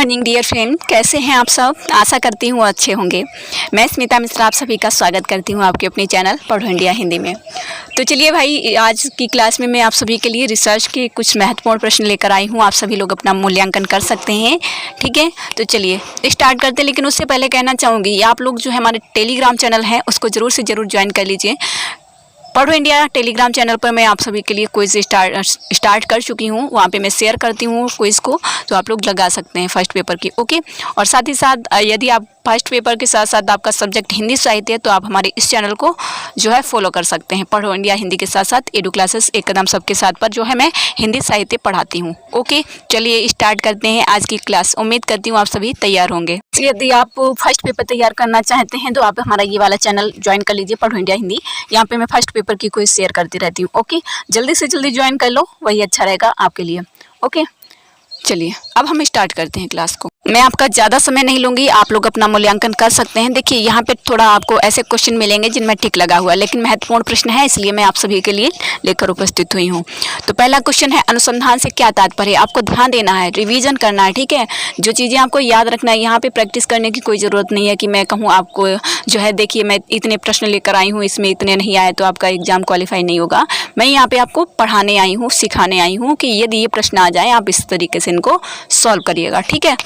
Morning dear friend, कैसे हैं आप सब। आशा करती हूँ अच्छे होंगे। मैं स्मिता मिश्रा आप सभी का स्वागत करती हूँ आपके अपने चैनल पढ़ो इंडिया हिंदी में। तो चलिए भाई, आज की क्लास में मैं आप सभी के लिए रिसर्च के कुछ महत्वपूर्ण प्रश्न लेकर आई हूँ। आप सभी लोग अपना मूल्यांकन कर सकते हैं, ठीक है। तो चलिए स्टार्ट करते हैं, लेकिन उससे पहले कहना चाहूँगी आप लोग जो है हमारे टेलीग्राम चैनल है उसको ज़रूर से ज़रूर ज्वाइन कर लीजिए। पढ़ो इंडिया टेलीग्राम चैनल पर मैं आप सभी के लिए क्विज स्टार्ट कर चुकी हूँ। वहाँ पे मैं शेयर करती हूँ क्विज को, तो आप लोग लगा सकते हैं फर्स्ट पेपर की, ओके। और साथ ही साथ यदि आप फर्स्ट पेपर के साथ साथ आपका सब्जेक्ट हिंदी साहित्य है तो आप हमारे इस चैनल को जो है फॉलो कर सकते हैं। पढ़ो इंडिया हिंदी के साथ साथ एडू क्लासेस एक कदम सबके साथ पर जो है मैं हिंदी साहित्य पढ़ाती हूँ, ओके। चलिए स्टार्ट करते हैं आज की क्लास। उम्मीद करती हूँ आप सभी तैयार होंगे। यदि आप फर्स्ट पेपर तैयार करना चाहते हैं तो आप हमारा ये वाला चैनल ज्वाइन कर लीजिए, पढ़ो इंडिया हिंदी। यहाँ पे मैं फर्स्ट पेपर की क्विज शेयर करती रहती हूँ, ओके। जल्दी से जल्दी ज्वाइन कर लो, वही अच्छा रहेगा आपके लिए, ओके। चलिए अब हम स्टार्ट करते हैं क्लास को। मैं आपका ज़्यादा समय नहीं लूँगी, आप लोग अपना मूल्यांकन कर सकते हैं। देखिए यहाँ पे थोड़ा आपको ऐसे क्वेश्चन मिलेंगे जिनमें टिक लगा हुआ है, लेकिन महत्वपूर्ण प्रश्न है इसलिए मैं आप सभी के लिए लेकर उपस्थित हुई हूँ। तो पहला क्वेश्चन है, अनुसंधान से क्या तात्पर्य है। आपको ध्यान देना है, रिवीजन करना है, ठीक है। जो चीज़ें आपको याद रखना है, यहाँ पे प्रैक्टिस करने की कोई ज़रूरत नहीं है कि मैं कहूँ आपको जो है देखिए मैं इतने प्रश्न लेकर आई हूँ, इसमें इतने नहीं आए तो आपका एग्जाम क्वालिफाई नहीं होगा। मैं यहाँ पे आपको पढ़ाने आई हूँ, सिखाने आई हूँ कि यदि ये प्रश्न आ जाए आप इस तरीके से इनको सॉल्व करिएगा, ठीक है।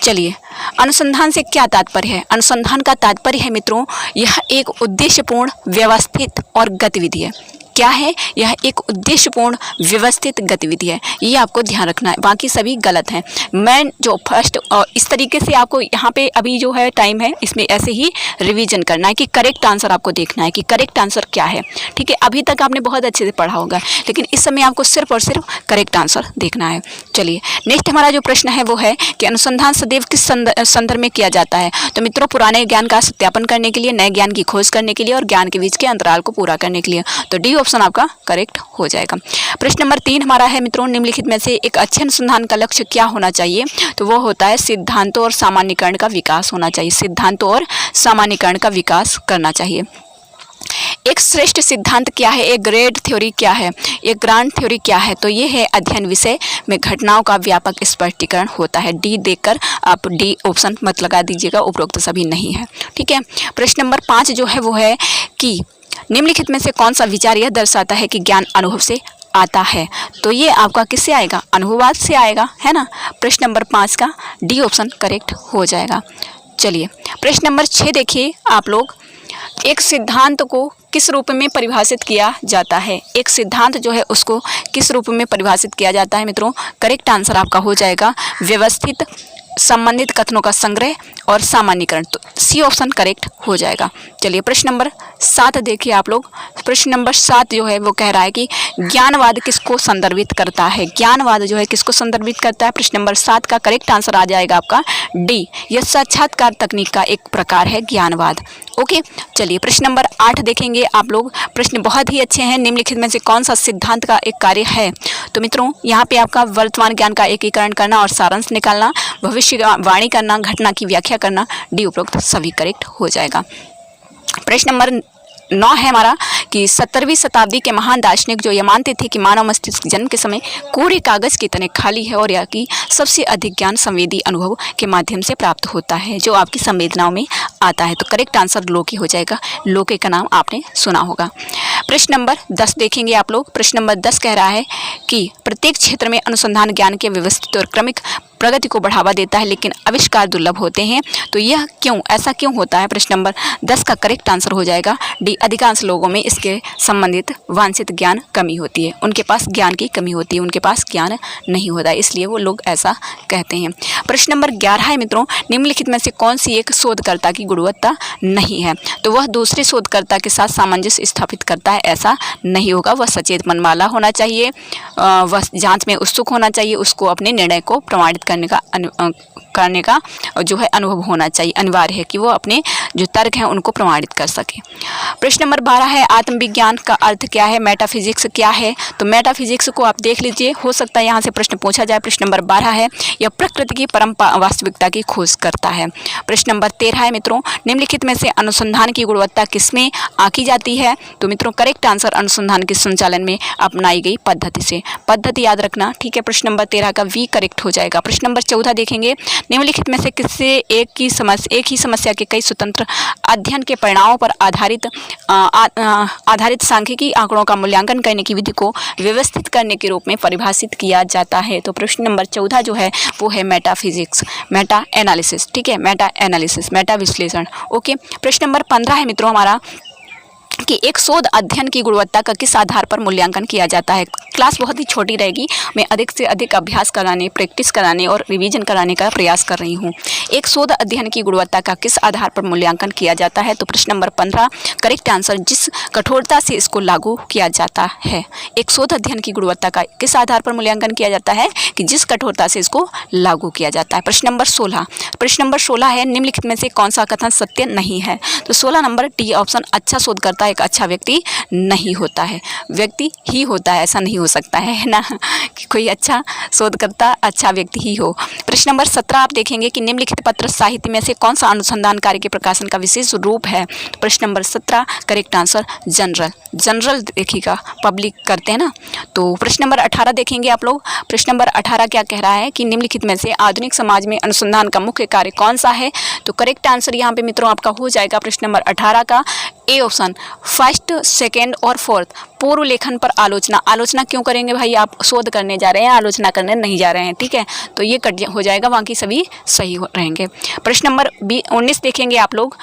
चलिए, अनुसंधान से क्या तात्पर्य है। अनुसंधान का तात्पर्य है मित्रों, यह एक उद्देश्यपूर्ण, व्यवस्थित और गतिविधि है। क्या है यह? एक उद्देश्यपूर्ण व्यवस्थित गतिविधि है। ये आपको ध्यान रखना है, बाकी सभी गलत हैं। मैं जो फर्स्ट और इस तरीके से आपको यहाँ पे अभी जो है टाइम है इसमें ऐसे ही रिवीजन करना है कि करेक्ट आंसर आपको देखना है कि करेक्ट आंसर क्या है, ठीक है। अभी तक आपने बहुत अच्छे से पढ़ा होगा, लेकिन इस समय आपको सिर्फ और सिर्फ करेक्ट आंसर देखना है। चलिए नेक्स्ट हमारा जो प्रश्न है वो है कि अनुसंधान सदैव किस संदर्भ में किया जाता है। तो मित्रों, पुराने ज्ञान का सत्यापन करने के लिए, नए ज्ञान की खोज करने के लिए और ज्ञान के बीच के अंतराल को पूरा करने के लिए। तो डी ऑप्शन आपका करेक्ट हो जाएगा। प्रश्न नंबर 3 हमारा है मित्रों, निम्नलिखित में से एक अच्छे अनुसंधान का लक्ष्य क्या होना चाहिए। तो वो होता है सिद्धांतों और सामान्यीकरण का विकास होना चाहिए। सिद्धांतों और सामान्यीकरण का विकास करना चाहिए। एक श्रेष्ठ सिद्धांत क्या है, एक ग्रेड थ्योरी क्या है, एक ग्रांड थ्योरी क्या है। तो ये है अध्ययन विषय में घटनाओं का व्यापक स्पष्टीकरण होता है। डी देखकर आप डी ऑप्शन मत लगा दीजिएगा, उपरोक्त सभी नहीं है, ठीक है। प्रश्न नंबर 5 जो है वो है कि निम्नलिखित में से कौन सा विचार यह दर्शाता है कि ज्ञान अनुभव से आता है। तो ये आपका किससे आएगा, अनुभववाद से आएगा, है ना। प्रश्न नंबर 5 का डी ऑप्शन करेक्ट हो जाएगा। चलिए प्रश्न नंबर 6 देखिए आप लोग, एक सिद्धांत को किस रूप में परिभाषित किया जाता है। एक सिद्धांत जो है उसको किस रूप में परिभाषित किया जाता है मित्रों। करेक्ट आंसर आपका हो जाएगा व्यवस्थित, संबंधित कथनों का संग्रह और सामान्यीकरण। तो सी ऑप्शन करेक्ट हो जाएगा। चलिए प्रश्न नंबर 7 देखिए आप लोग। प्रश्न नंबर 7 जो है वो कह रहा है कि ज्ञानवाद किसको संदर्भित करता है। ज्ञानवाद जो है किसको संदर्भित करता है। प्रश्न नंबर 7 का करेक्ट आंसर आ जाएगा आपका डी। यह साक्षात्कार तकनीक का एक प्रकार है ज्ञानवाद, ओके। चलिए प्रश्न नंबर 8 देखेंगे आप लोग। प्रश्न बहुत ही अच्छे हैं, निम्नलिखित में से कौन सा सिद्धांत का एक कार्य है। तो मित्रों यहाँ पे आपका वर्तमान ज्ञान का एकीकरण करना और सारांश निकालना, भविष्यवाणी करना, घटना की व्याख्या करना। डी उपरोक्त सभी करेक्ट हो जाएगा। प्रश्न नंबर 9 है हमारा कि 17वीं शताब्दी के महान दार्शनिक जो ये मानते थे कि मानव मस्तिष्क जन्म के समय कोरे कागज की तरह खाली है और यह कि सबसे अधिक ज्ञान संवेदी अनुभव के माध्यम से प्राप्त होता है, जो आपकी संवेदनाओं में आता है। तो करेक्ट आंसर लोके हो जाएगा। लोके का नाम आपने सुना होगा। प्रश्न नंबर 10 देखेंगे आप लोग। प्रश्न नंबर 10 कह रहा है कि प्रत्येक क्षेत्र में अनुसंधान ज्ञान के व्यवस्थित और क्रमिक प्रगति को बढ़ावा देता है, लेकिन आविष्कार दुर्लभ होते हैं। तो यह क्यों, ऐसा क्यों होता है। प्रश्न नंबर 10 का करेक्ट आंसर हो जाएगा डी। अधिकांश लोगों में इसके संबंधित वांछित ज्ञान कमी होती है, उनके पास ज्ञान की कमी होती है, उनके पास ज्ञान नहीं होता, इसलिए वो लोग ऐसा कहते हैं। प्रश्न नंबर 11 है मित्रों, निम्नलिखित में से कौन सी एक शोधकर्ता की गुणवत्ता नहीं है। तो वह दूसरे शोधकर्ता के साथ सामंजस्य स्थापित करता है, ऐसा नहीं होगा। वह सचेत मन वाला होना चाहिए, वह जांच में उत्सुक होना चाहिए, उसको अपने निर्णय को प्रमाणित करने का जो है अनुभव होना चाहिए। अनिवार्य है कि वो अपने जो तर्क हैं उनको प्रमाणित कर सके। प्रश्न नंबर 12 है आत्मविज्ञान का अर्थ क्या है, मेटाफिजिक्स क्या है। तो मेटाफिजिक्स को आप देख लीजिए, हो सकता है यहाँ से प्रश्न पूछा जाए। प्रश्न नंबर 12 है यह प्रकृति की परम वास्तविकता की खोज करता है। प्रश्न नंबर 13 है मित्रों, निम्नलिखित में से अनुसंधान की गुणवत्ता किसमें आंकी जाती है? तो मित्रों करेक्ट आंसर अनुसंधान के संचालन में अपनाई गई पद्धति से। पद्धति याद रखना, ठीक है। प्रश्न नंबर 13 का वी करेक्ट हो जाएगा। प्रश्न नंबर 14 देखेंगे, निम्नलिखित में से किससे एक ही समस्या के कई स्वतंत्र अध्ययन के परिणामों पर आधारित सांख्यिकी आंकड़ों का मूल्यांकन करने की विधि को व्यवस्थित करने के रूप में परिभाषित किया जाता है? तो प्रश्न नंबर 14 जो है वो है मेटाफिजिक्स, मेटा एनालिसिस, ठीक है, मेटा एनालिसिस, मेटा विश्लेषण। ओके। प्रश्न नंबर 15 है मित्रों हमारा कि एक शोध अध्ययन की गुणवत्ता का किस आधार पर मूल्यांकन किया जाता है? क्लास बहुत ही छोटी रहेगी, मैं अधिक से अधिक अभ्यास कराने, प्रैक्टिस कराने और रिवीजन कराने का प्रयास कर रही हूँ। एक शोध अध्ययन की गुणवत्ता का किस आधार पर मूल्यांकन किया जाता है? तो प्रश्न नंबर 15 करेक्ट आंसर, जिस कठोरता से इसको लागू किया जाता है। एक शोध अध्ययन की गुणवत्ता का किस आधार पर मूल्यांकन किया जाता है? कि जिस कठोरता से इसको लागू किया जाता है। प्रश्न नंबर 16 है, निम्नलिखित में से कौन सा कथन सत्य नहीं है? तो 16 नंबर डी ऑप्शन, अच्छा शोधकर्ता एक अच्छा व्यक्ति नहीं होता है, व्यक्ति ही होता है, ऐसा नहीं हो सकता है ना कि कोई अच्छा शोधकर्ता अच्छा व्यक्ति ही हो। प्रश्न नंबर 17 आप देखेंगे कि निम्नलिखित पत्र साहित्य में से कौन सा अनुसंधान कार्य के प्रकाशन का विशेष रूप है? तो प्रश्न नंबर 17 करेक्ट आंसर जनरल देखिएगा, पब्लिक करते हैं ना। तो प्रश्न नंबर 18 देखेंगे आप लोग। प्रश्न नंबर 18 क्या कह रहा है कि निम्नलिखित में से आधुनिक समाज में अनुसंधान का मुख्य कार्य कौन सा है? तो करेक्ट आंसर यहाँ पे मित्रों आपका हो जाएगा प्रश्न नंबर 18 का ए ऑप्शन, फर्स्ट, सेकेंड और फोर्थ। पूर्व लेखन पर आलोचना क्यों करेंगे भाई? आप शोध करने जा रहे हैं, आलोचना करने नहीं जा रहे हैं, ठीक है। तो ये कट हो जाएगा, बाकी सभी सही रहेंगे। प्रश्न नंबर 19 देखेंगे आप लोग,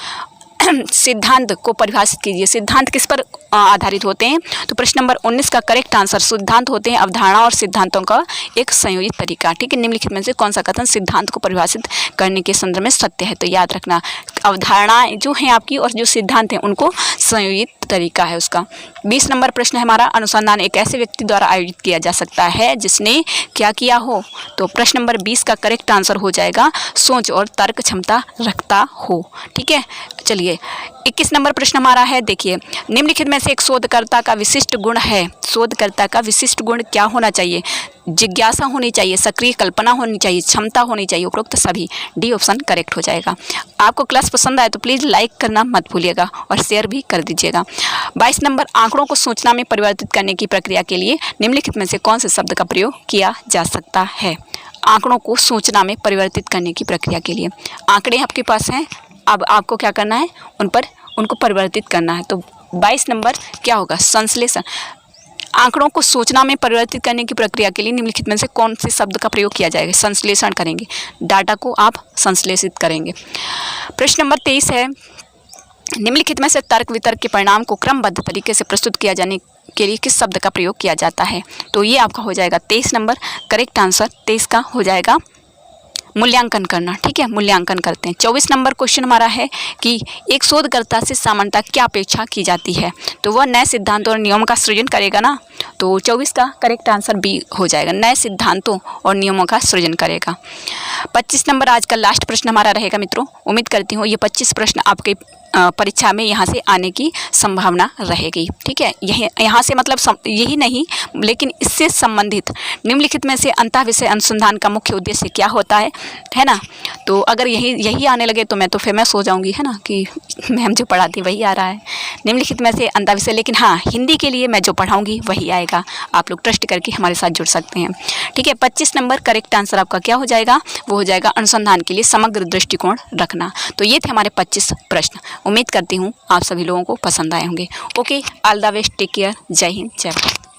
सिद्धांत को परिभाषित कीजिए। सिद्धांत किस पर आधारित होते हैं? तो प्रश्न नंबर 19 का करेक्ट आंसर, सिद्धांत होते हैं अवधारणा और सिद्धांतों का एक संयोजित तरीका, ठीक है। निम्नलिखित में से कौन सा कथन सिद्धांत को परिभाषित करने के संदर्भ में सत्य है? तो याद रखना, अवधारणाएं जो हैं आपकी और जो सिद्धांत हैं उनको संयोजित तरीका है उसका। 20 नंबर प्रश्न है हमारा, अनुसंधान एक ऐसे व्यक्ति द्वारा आयोजित किया जा सकता है जिसने क्या किया हो? तो प्रश्न नंबर 20 का करेक्ट आंसर हो जाएगा सोच और तर्क क्षमता रखता हो, ठीक है। चलिए 21 नंबर प्रश्न हमारा है, देखिए, निम्नलिखित में से एक शोधकर्ता का विशिष्ट गुण है। शोधकर्ता का विशिष्ट गुण क्या होना चाहिए? जिज्ञासा होनी चाहिए, सक्रिय कल्पना होनी चाहिए, क्षमता होनी चाहिए, उपरोक्त सभी। डी ऑप्शन करेक्ट हो जाएगा। आपको क्लास पसंद आए तो प्लीज़ लाइक करना मत भूलिएगा और शेयर भी कर दीजिएगा। 22 नंबर, आंकड़ों को सूचना में परिवर्तित करने की प्रक्रिया के लिए निम्नलिखित में से कौन से शब्द का प्रयोग किया जा सकता है? आंकड़ों को सूचना में परिवर्तित करने की प्रक्रिया के लिए आंकड़े आपके पास हैं, अब आपको क्या करना है? उनको परिवर्तित करना है। तो 22 नंबर क्या होगा? संश्लेषण। आंकड़ों को सूचना में परिवर्तित करने की प्रक्रिया के लिए निम्नलिखित में से कौन से शब्द का प्रयोग किया जाएगा? संश्लेषण करेंगे, डाटा को आप संश्लेषित करेंगे। प्रश्न नंबर 23 है, निम्नलिखित में से तर्क वितर्क के परिणाम को क्रमबद्ध तरीके से प्रस्तुत किया जाने के लिए किस शब्द का प्रयोग किया जाता है? तो ये आपका हो जाएगा 23 नंबर, करेक्ट आंसर 23 का हो जाएगा मूल्यांकन करना, ठीक है, मूल्यांकन करते हैं। 24 नंबर क्वेश्चन हमारा है कि एक शोधकर्ता से सामान्यतः क्या अपेक्षा की जाती है? तो वह नए सिद्धांतों और नियमों का सृजन करेगा ना। तो 24 का करेक्ट आंसर बी हो जाएगा, नए सिद्धांतों और नियमों का सृजन करेगा। 25 नंबर आज का लास्ट प्रश्न हमारा रहेगा मित्रों। उम्मीद करती हूँ ये 25 प्रश्न आपके परीक्षा में यहाँ से आने की संभावना रहेगी, ठीक है। यहाँ से मतलब यही नहीं, लेकिन इससे संबंधित निम्नलिखित में से अंतः विषय अनुसंधान का मुख्य उद्देश्य क्या होता है ना। तो अगर यही आने लगे तो मैं तो फेमस हो जाऊंगी, है ना, कि मैम जो पढ़ाती वही आ रहा है। निम्नलिखित में से अंतः विषय, लेकिन हाँ, हिंदी के लिए मैं जो पढ़ाऊंगी वही आएगा। आप लोग ट्रस्ट करके हमारे साथ जुड़ सकते हैं, ठीक है। 25 नंबर करेक्ट आंसर आपका क्या हो जाएगा? वो हो जाएगा अनुसंधान के लिए समग्र दृष्टिकोण रखना। तो ये थे हमारे 25 प्रश्न। उम्मीद करती हूँ आप सभी लोगों को पसंद आए होंगे। Okay, all the best, take care, जय हिंद, जय भारत।